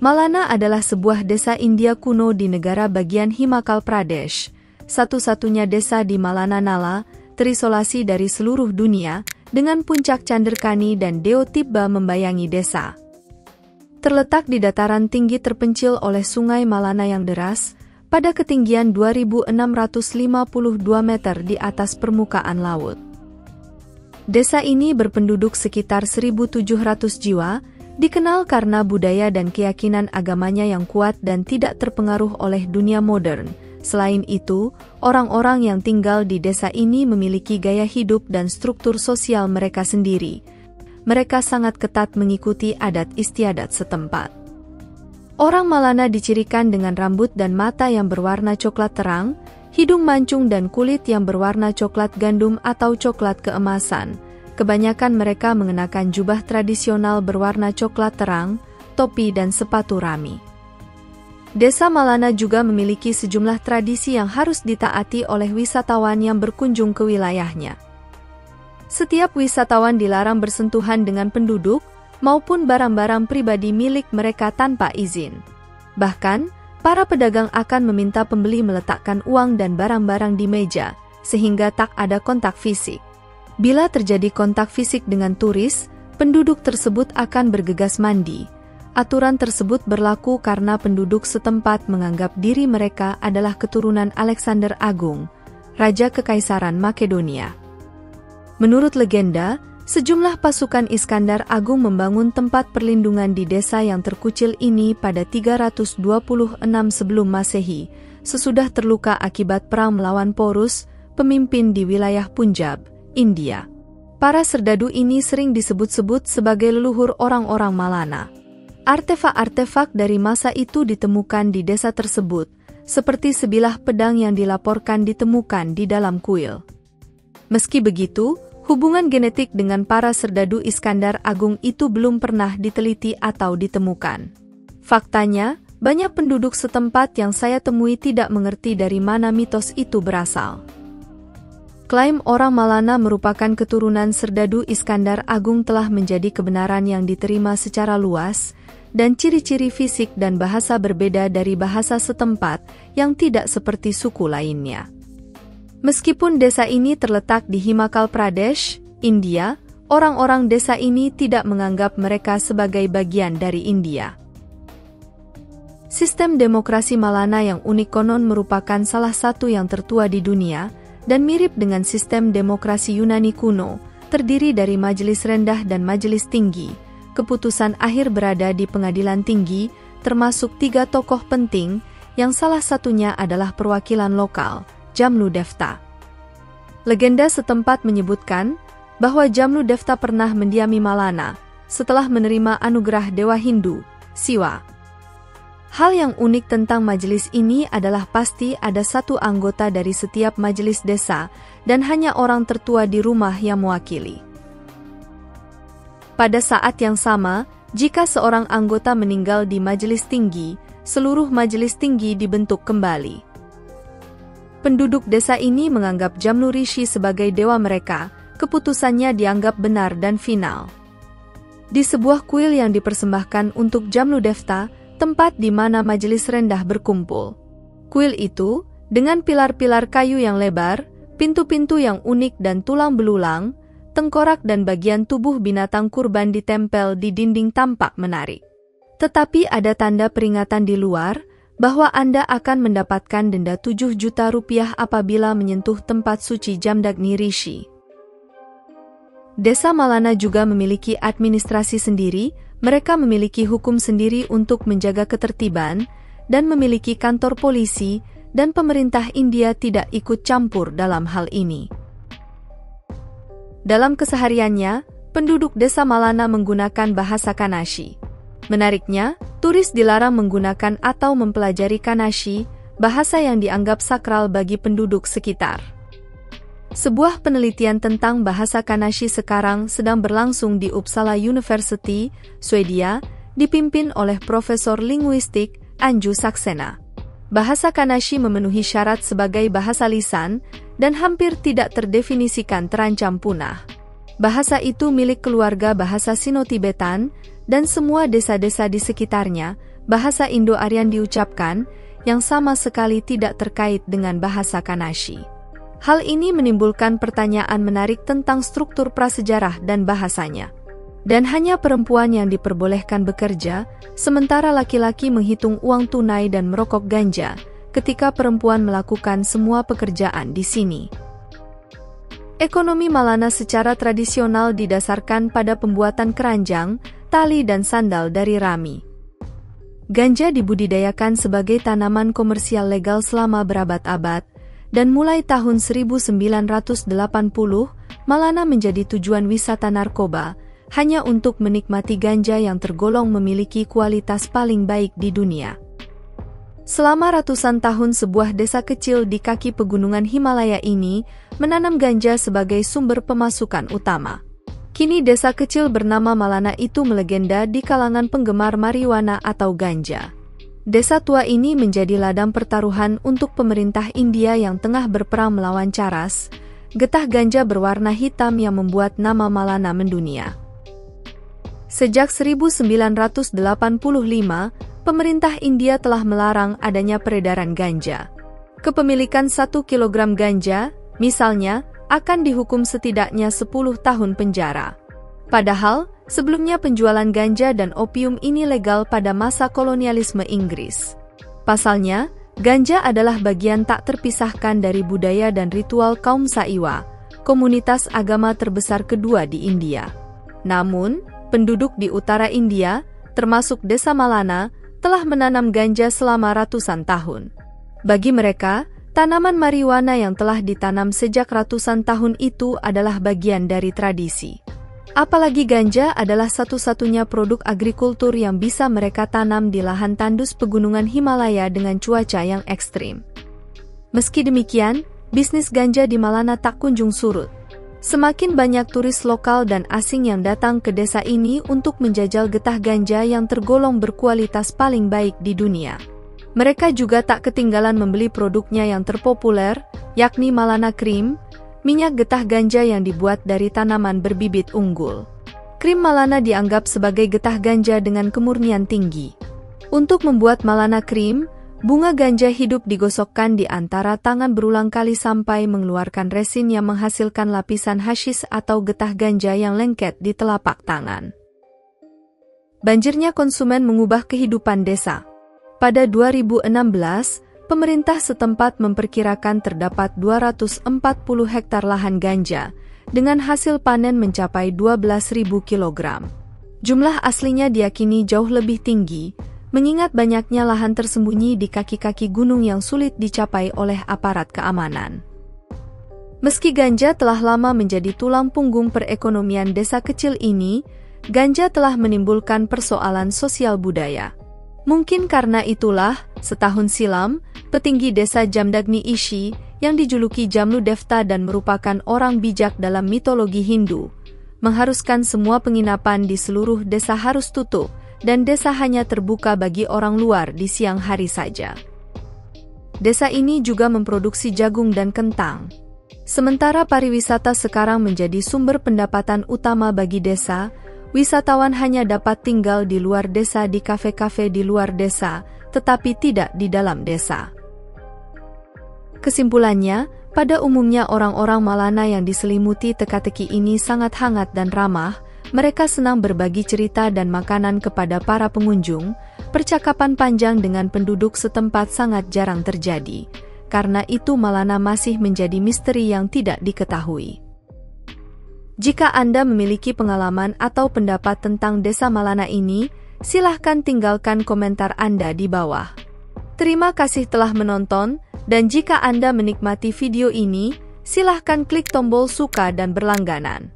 Malana adalah sebuah desa India kuno di negara bagian Himachal Pradesh, satu-satunya desa di Malana Nala, terisolasi dari seluruh dunia, dengan puncak Chandrakani dan Deo Tibba membayangi desa. Terletak di dataran tinggi terpencil oleh sungai Malana yang deras, pada ketinggian 2.652 meter di atas permukaan laut. Desa ini berpenduduk sekitar 1.700 jiwa, dikenal karena budaya dan keyakinan agamanya yang kuat dan tidak terpengaruh oleh dunia modern. Selain itu, orang-orang yang tinggal di desa ini memiliki gaya hidup dan struktur sosial mereka sendiri. Mereka sangat ketat mengikuti adat istiadat setempat. Orang Malana dicirikan dengan rambut dan mata yang berwarna coklat terang, hidung mancung dan kulit yang berwarna coklat gandum atau coklat keemasan. Kebanyakan mereka mengenakan jubah tradisional berwarna coklat terang, topi dan sepatu rami. Desa Malana juga memiliki sejumlah tradisi yang harus ditaati oleh wisatawan yang berkunjung ke wilayahnya. Setiap wisatawan dilarang bersentuhan dengan penduduk maupun barang-barang pribadi milik mereka tanpa izin. Bahkan, para pedagang akan meminta pembeli meletakkan uang dan barang-barang di meja, sehingga tak ada kontak fisik. Bila terjadi kontak fisik dengan turis, penduduk tersebut akan bergegas mandi. Aturan tersebut berlaku karena penduduk setempat menganggap diri mereka adalah keturunan Alexander Agung, Raja Kekaisaran Makedonia. Menurut legenda, sejumlah pasukan Iskandar Agung membangun tempat perlindungan di desa yang terkucil ini pada 326 sebelum Masehi, sesudah terluka akibat perang melawan Porus, pemimpin di wilayah Punjab, India. Para serdadu ini sering disebut-sebut sebagai leluhur orang-orang Malana. Artefak-artefak dari masa itu ditemukan di desa tersebut, seperti sebilah pedang yang dilaporkan ditemukan di dalam kuil. Meski begitu, hubungan genetik dengan para serdadu Iskandar Agung itu belum pernah diteliti atau ditemukan. Faktanya, banyak penduduk setempat yang saya temui tidak mengerti dari mana mitos itu berasal. Klaim orang Malana merupakan keturunan serdadu Iskandar Agung telah menjadi kebenaran yang diterima secara luas, dan ciri-ciri fisik dan bahasa berbeda dari bahasa setempat yang tidak seperti suku lainnya. Meskipun desa ini terletak di Himachal Pradesh, India, orang-orang desa ini tidak menganggap mereka sebagai bagian dari India. Sistem demokrasi Malana yang unik konon merupakan salah satu yang tertua di dunia, dan mirip dengan sistem demokrasi Yunani kuno, terdiri dari majelis rendah dan majelis tinggi. Keputusan akhir berada di pengadilan tinggi, termasuk 3 tokoh penting, yang salah satunya adalah perwakilan lokal, Jamnu-Devta. Legenda setempat menyebutkan bahwa Jamnu-Devta pernah mendiami Malana, setelah menerima anugerah Dewa Hindu, Siwa. Hal yang unik tentang majelis ini adalah pasti ada satu anggota dari setiap majelis desa, dan hanya orang tertua di rumah yang mewakili. Pada saat yang sama, jika seorang anggota meninggal di majelis tinggi, seluruh majelis tinggi dibentuk kembali. Penduduk desa ini menganggap Jamnu Rishi sebagai dewa mereka, keputusannya dianggap benar dan final. Di sebuah kuil yang dipersembahkan untuk Jamnu-Devta, tempat di mana majelis rendah berkumpul. Kuil itu, dengan pilar-pilar kayu yang lebar, pintu-pintu yang unik dan tulang belulang, tengkorak dan bagian tubuh binatang kurban ditempel di dinding tampak menarik. Tetapi ada tanda peringatan di luar, bahwa Anda akan mendapatkan denda 7 juta rupiah apabila menyentuh tempat suci Jamdagni Rishi. Desa Malana juga memiliki administrasi sendiri. Mereka memiliki hukum sendiri untuk menjaga ketertiban, dan memiliki kantor polisi, dan pemerintah India tidak ikut campur dalam hal ini. Dalam kesehariannya, penduduk desa Malana menggunakan bahasa Kanashi. Menariknya, turis dilarang menggunakan atau mempelajari Kanashi, bahasa yang dianggap sakral bagi penduduk sekitar. Sebuah penelitian tentang bahasa Kanashi sekarang sedang berlangsung di Uppsala University, Swedia, dipimpin oleh Profesor Linguistik Anju Saxena. Bahasa Kanashi memenuhi syarat sebagai bahasa lisan dan hampir tidak terdefinisikan terancam punah. Bahasa itu milik keluarga bahasa Sino-Tibetan dan semua desa-desa di sekitarnya, bahasa Indo-Aryan diucapkan, yang sama sekali tidak terkait dengan bahasa Kanashi. Hal ini menimbulkan pertanyaan menarik tentang struktur prasejarah dan bahasanya. Dan hanya perempuan yang diperbolehkan bekerja, sementara laki-laki menghitung uang tunai dan merokok ganja, ketika perempuan melakukan semua pekerjaan di sini. Ekonomi Malana secara tradisional didasarkan pada pembuatan keranjang, tali dan sandal dari rami. Ganja dibudidayakan sebagai tanaman komersial legal selama berabad-abad, dan mulai tahun 1980, Malana menjadi tujuan wisata narkoba, hanya untuk menikmati ganja yang tergolong memiliki kualitas paling baik di dunia. Selama ratusan tahun sebuah desa kecil di kaki pegunungan Himalaya ini menanam ganja sebagai sumber pemasukan utama. Kini desa kecil bernama Malana itu melegenda di kalangan penggemar marijuana atau ganja. Desa tua ini menjadi ladang pertaruhan untuk pemerintah India yang tengah berperang melawan Charas, getah ganja berwarna hitam yang membuat nama Malana mendunia. Sejak 1985, pemerintah India telah melarang adanya peredaran ganja. Kepemilikan 1 kilogram ganja, misalnya, akan dihukum setidaknya 10 tahun penjara. Padahal, sebelumnya penjualan ganja dan opium ini legal pada masa kolonialisme Inggris. Pasalnya, ganja adalah bagian tak terpisahkan dari budaya dan ritual kaum Saiwa, komunitas agama terbesar kedua di India. Namun, penduduk di utara India, termasuk desa Malana, telah menanam ganja selama ratusan tahun. Bagi mereka, tanaman marijuana yang telah ditanam sejak ratusan tahun itu adalah bagian dari tradisi. Apalagi ganja adalah satu-satunya produk agrikultur yang bisa mereka tanam di lahan tandus pegunungan Himalaya dengan cuaca yang ekstrim. Meski demikian, bisnis ganja di Malana tak kunjung surut. Semakin banyak turis lokal dan asing yang datang ke desa ini untuk menjajal getah ganja yang tergolong berkualitas paling baik di dunia. Mereka juga tak ketinggalan membeli produknya yang terpopuler, yakni Malana Cream, minyak getah ganja yang dibuat dari tanaman berbibit unggul. Krim Malana dianggap sebagai getah ganja dengan kemurnian tinggi. Untuk membuat Malana Cream, bunga ganja hidup digosokkan di antara tangan berulang kali sampai mengeluarkan resin yang menghasilkan lapisan hasyis atau getah ganja yang lengket di telapak tangan. Banjirnya konsumen mengubah kehidupan desa. Pada 2016, pemerintah setempat memperkirakan terdapat 240 hektar lahan ganja, dengan hasil panen mencapai 12.000 kg. Jumlah aslinya diyakini jauh lebih tinggi, mengingat banyaknya lahan tersembunyi di kaki-kaki gunung yang sulit dicapai oleh aparat keamanan. Meski ganja telah lama menjadi tulang punggung perekonomian desa kecil ini, ganja telah menimbulkan persoalan sosial budaya. Mungkin karena itulah, setahun silam, petinggi desa Jamdagni Ishi, yang dijuluki Jamlu Devta dan merupakan orang bijak dalam mitologi Hindu, mengharuskan semua penginapan di seluruh desa harus tutup, dan desa hanya terbuka bagi orang luar di siang hari saja. Desa ini juga memproduksi jagung dan kentang. Sementara pariwisata sekarang menjadi sumber pendapatan utama bagi desa, wisatawan hanya dapat tinggal di luar desa di kafe-kafe di luar desa, tetapi tidak di dalam desa. Kesimpulannya, pada umumnya orang-orang Malana yang diselimuti teka-teki ini sangat hangat dan ramah. Mereka senang berbagi cerita dan makanan kepada para pengunjung. Percakapan panjang dengan penduduk setempat sangat jarang terjadi. Karena itu Malana masih menjadi misteri yang tidak diketahui. Jika Anda memiliki pengalaman atau pendapat tentang desa Malana ini, silahkan tinggalkan komentar Anda di bawah. Terima kasih telah menonton, dan jika Anda menikmati video ini, silahkan klik tombol suka dan berlangganan.